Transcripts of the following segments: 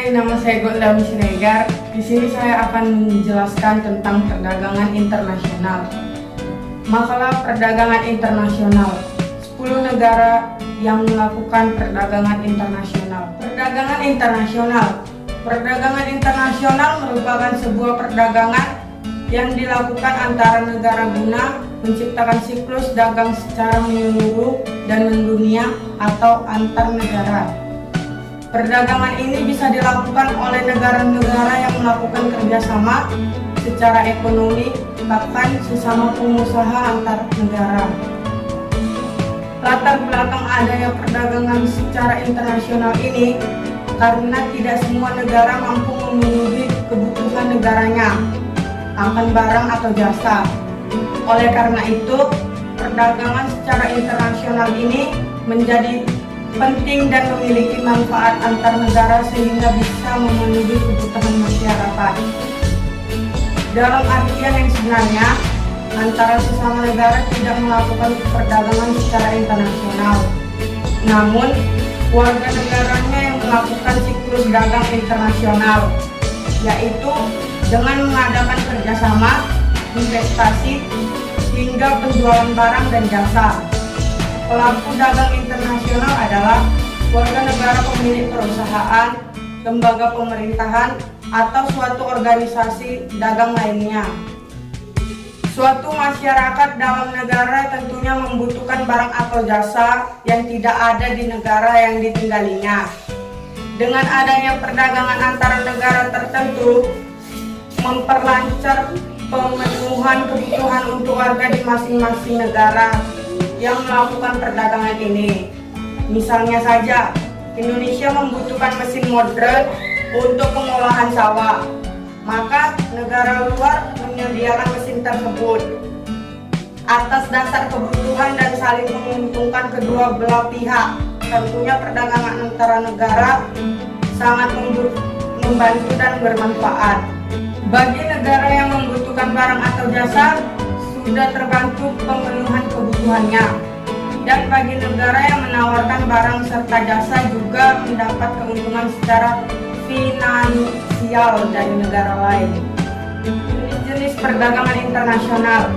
Hai, nama saya Gonda Siregar. Di sini saya akan menjelaskan tentang perdagangan internasional. Makalah perdagangan internasional. 10 negara yang melakukan perdagangan internasional. Perdagangan internasional. Perdagangan internasional merupakan sebuah perdagangan yang dilakukan antara negara guna menciptakan siklus dagang secara menyeluruh dan mendunia atau antar negara. Perdagangan ini bisa dilakukan oleh negara-negara yang melakukan kerjasama secara ekonomi, bahkan sesama pengusaha antar negara. Latar belakang adanya perdagangan secara internasional ini karena tidak semua negara mampu memenuhi kebutuhan negaranya akan barang atau jasa. Oleh karena itu, perdagangan secara internasional ini menjadi penting dan memiliki manfaat antar negara sehingga bisa memenuhi kebutuhan masyarakat. Dalam artian yang sebenarnya, antara sesama negara tidak melakukan perdagangan secara internasional. Namun, warga negaranya yang melakukan siklus dagang internasional, yaitu dengan mengadakan kerjasama, investasi, hingga penjualan barang dan jasa. Pelaku dagang internasional adalah warga negara pemilik perusahaan, lembaga pemerintahan, atau suatu organisasi dagang lainnya. Suatu masyarakat dalam negara tentunya membutuhkan barang atau jasa yang tidak ada di negara yang ditinggalinya. Dengan adanya perdagangan antara negara tertentu, memperlancar pemenuhan kebutuhan untuk warga di masing-masing negara yang melakukan perdagangan ini. Misalnya saja, Indonesia membutuhkan mesin modern untuk pengolahan sawah, maka negara luar menyediakan mesin tersebut. Atas dasar kebutuhan dan saling menguntungkan kedua belah pihak, tentunya perdagangan antara negara sangat membantu dan bermanfaat. Bagi negara yang membutuhkan barang atau jasa, sudah terbantu pemenuhan kebutuhannya, dan bagi negara yang menawarkan barang serta jasa juga mendapat keuntungan secara finansial dari negara lain. Jenis perdagangan internasional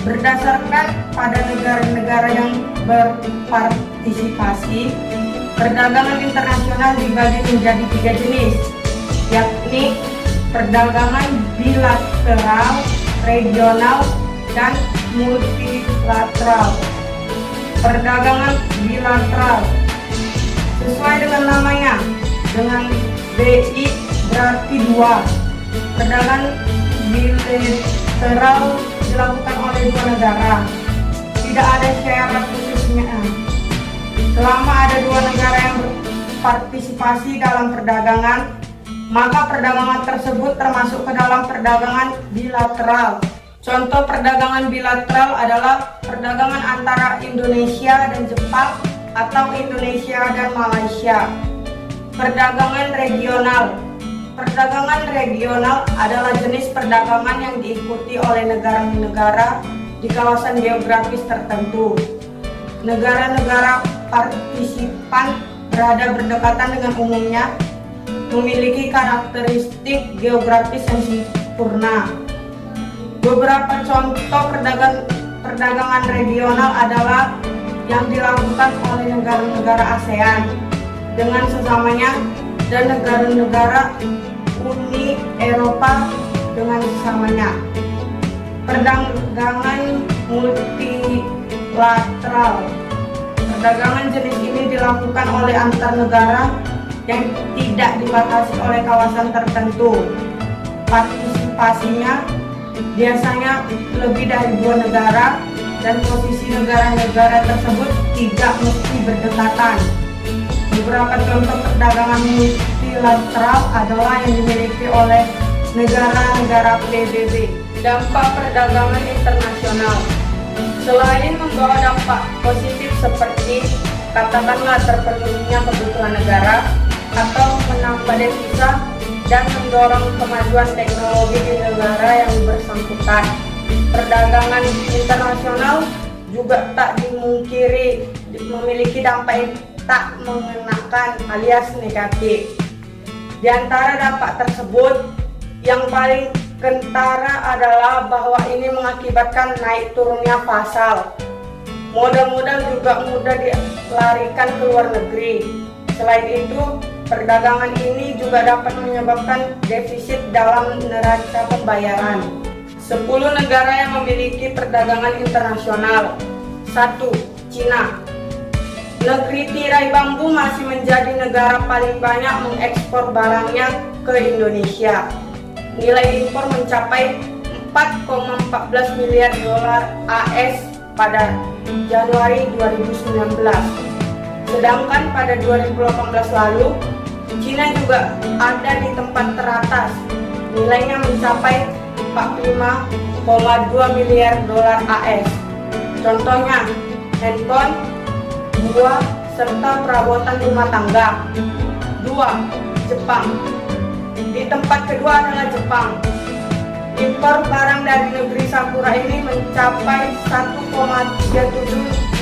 berdasarkan pada negara-negara yang berpartisipasi, perdagangan internasional dibagi menjadi 3 jenis, yakni perdagangan bilateral, regional, dan multilateral. Perdagangan bilateral sesuai dengan namanya, dengan BI berarti 2. Perdagangan bilateral dilakukan oleh 2 negara. Tidak ada syarat khususnya. Selama ada 2 negara yang berpartisipasi dalam perdagangan, maka perdagangan tersebut termasuk ke dalam perdagangan bilateral. Contoh perdagangan bilateral adalah perdagangan antara Indonesia dan Jepang atau Indonesia dan Malaysia. Perdagangan regional. Perdagangan regional adalah jenis perdagangan yang diikuti oleh negara-negara di kawasan geografis tertentu. Negara-negara partisipan berada berdekatan dengan umumnya, memiliki karakteristik geografis yang sempurna. Beberapa contoh perdagangan regional adalah yang dilakukan oleh negara-negara ASEAN dengan sesamanya dan negara-negara Uni Eropa dengan sesamanya. Perdagangan multilateral. Perdagangan jenis ini dilakukan oleh antar negara yang tidak dibatasi oleh kawasan tertentu. Partisipasinya biasanya lebih dari 2 negara dan posisi negara-negara tersebut tidak mesti berdekatan. Beberapa contoh perdagangan multilateral adalah yang dimiliki oleh negara-negara PBB. Dampak perdagangan internasional. Selain membawa dampak positif seperti katakanlah terpenuhinya kebutuhan negara atau menambah devisa dan mendorong kemajuan teknologi di negara yang bersangkutan, perdagangan internasional juga tak dimungkiri memiliki dampak yang tak mengenakan alias negatif. Di antara dampak tersebut, yang paling kentara adalah bahwa ini mengakibatkan naik turunnya pasar. Modal-modal juga mudah dilarikan ke luar negeri. Selain itu, perdagangan ini juga dapat menyebabkan defisit dalam neraca pembayaran. 10 negara yang memiliki perdagangan internasional. 1. Cina. Negeri tirai bambu masih menjadi negara paling banyak mengekspor barangnya ke Indonesia. Nilai impor mencapai 4,14 miliar dolar AS pada Januari 2019. Sedangkan pada 2018 lalu, Cina juga ada di tempat teratas. Nilainya mencapai 45,2 miliar dolar AS. Contohnya, handphone, buah, serta perabotan rumah tangga. 2. Jepang. Di tempat kedua adalah Jepang. Impor barang dari negeri Sakura ini mencapai 1,37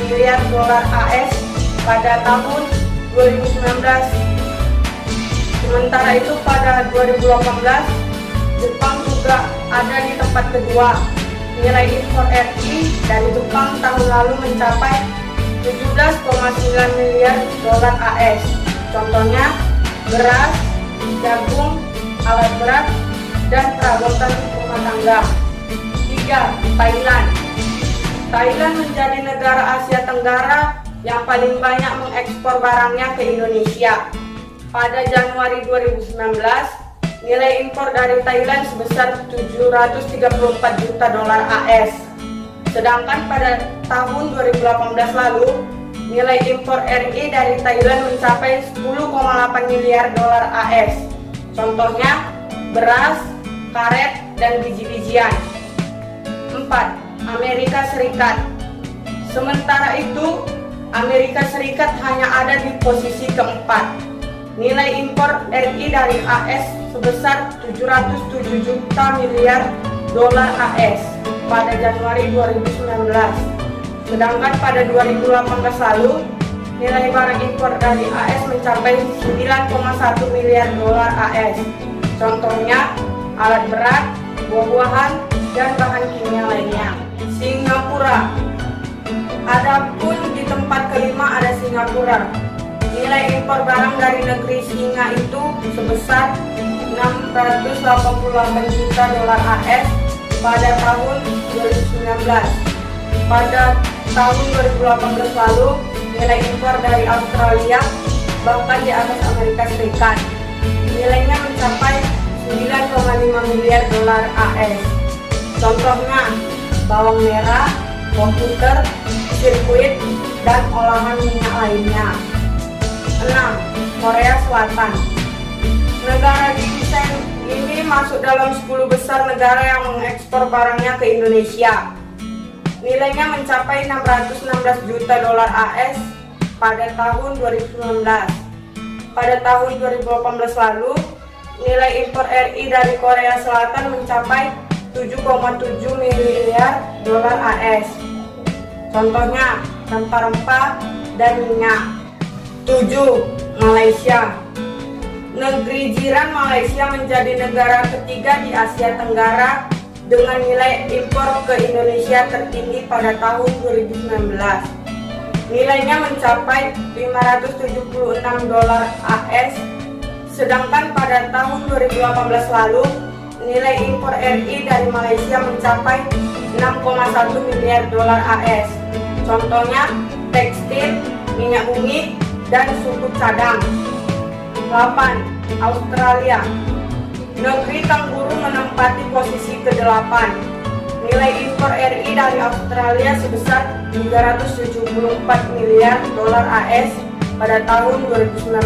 miliar dolar AS pada tahun 2019. Sementara itu pada 2018, Jepang juga ada di tempat kedua. Nilai impor RI dari Jepang tahun lalu mencapai 17,9 miliar dolar AS. Contohnya beras, jagung, alat berat, dan perabotan rumah tangga. 3. Thailand. Thailand menjadi negara Asia Tenggara yang paling banyak mengekspor barangnya ke Indonesia. Pada Januari 2019, nilai impor dari Thailand sebesar 734 juta dolar AS. Sedangkan pada tahun 2018 lalu, nilai impor RI dari Thailand mencapai 10,8 miliar dolar AS. Contohnya beras, karet, dan biji-bijian. 4. Amerika Serikat. Sementara itu, Amerika Serikat hanya ada di posisi keempat. Nilai impor RI dari AS sebesar 707 juta miliar dolar AS pada Januari 2019. Sedangkan pada 2018 lalu, nilai barang impor dari AS mencapai 9,1 miliar dolar AS. Contohnya alat berat, buah-buahan, dan bahan kimia lainnya. Singapura. Adapun di tempat kelima ada Singapura. Nilai impor barang dari negeri Singa itu sebesar 688 juta dolar AS pada tahun 2019. Pada tahun 2018 lalu, nilai impor dari Australia bahkan di atas Amerika Serikat. Nilainya mencapai 9,5 miliar dolar AS. Contohnya bawang merah, komputer, sirkuit, dan olahan minyak lainnya. 6. Korea Selatan. Negara ginseng ini masuk dalam 10 besar negara yang mengekspor barangnya ke Indonesia. Nilainya mencapai 616 juta dolar AS pada tahun 2019. Pada tahun 2018 lalu, nilai impor RI dari Korea Selatan mencapai 7,7 miliar dolar AS. Contohnya rempah-rempah dan minyak. 7. Malaysia. Negeri jiran Malaysia menjadi negara ketiga di Asia Tenggara dengan nilai impor ke Indonesia tertinggi pada tahun 2019. Nilainya mencapai 576 dolar AS, sedangkan pada tahun 2018 lalu, nilai impor RI dari Malaysia mencapai 6,1 miliar dolar AS. Contohnya tekstil, minyak bumi, dan suku cadang. 8. Australia. Negeri kanguru menempati posisi ke-8. Nilai impor RI dari Australia sebesar 374 miliar dolar AS pada tahun 2019.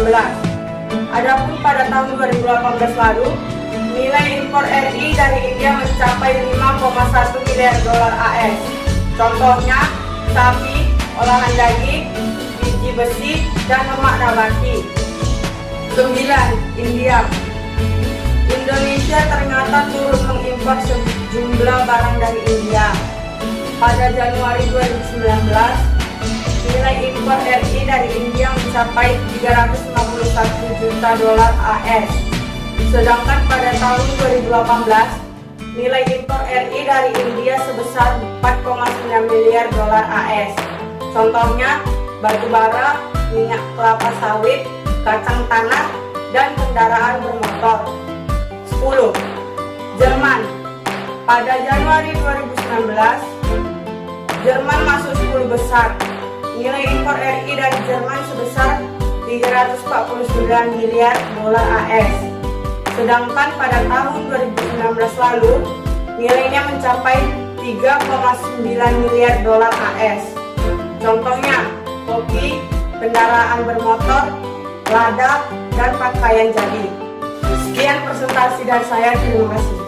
Adapun pada tahun 2018 lalu, nilai impor RI dari India mencapai 5,1 miliar dolar AS. Contohnya sapi, olahan daging, biji besi, dan lemak nabati. 9. India. Indonesia ternyata turut mengimpor sejumlah barang dari India. Pada Januari 2019, nilai impor RI dari India mencapai 351 juta dolar AS. Sedangkan pada tahun 2018, nilai impor RI dari India sebesar 4,9 miliar dolar AS. Contohnya, batu bara, minyak kelapa sawit, kacang tanah, dan kendaraan bermotor. 10. Jerman. Pada Januari 2019, Jerman masuk 10 besar. Nilai impor RI dari Jerman sebesar 349 miliar dolar AS. Sedangkan pada tahun 2019 lalu, nilainya mencapai 3,9 miliar dolar AS. Contohnya, kopi, kendaraan bermotor, lada, dan pakaian jadi. Sekian presentasi dari saya, terima kasih.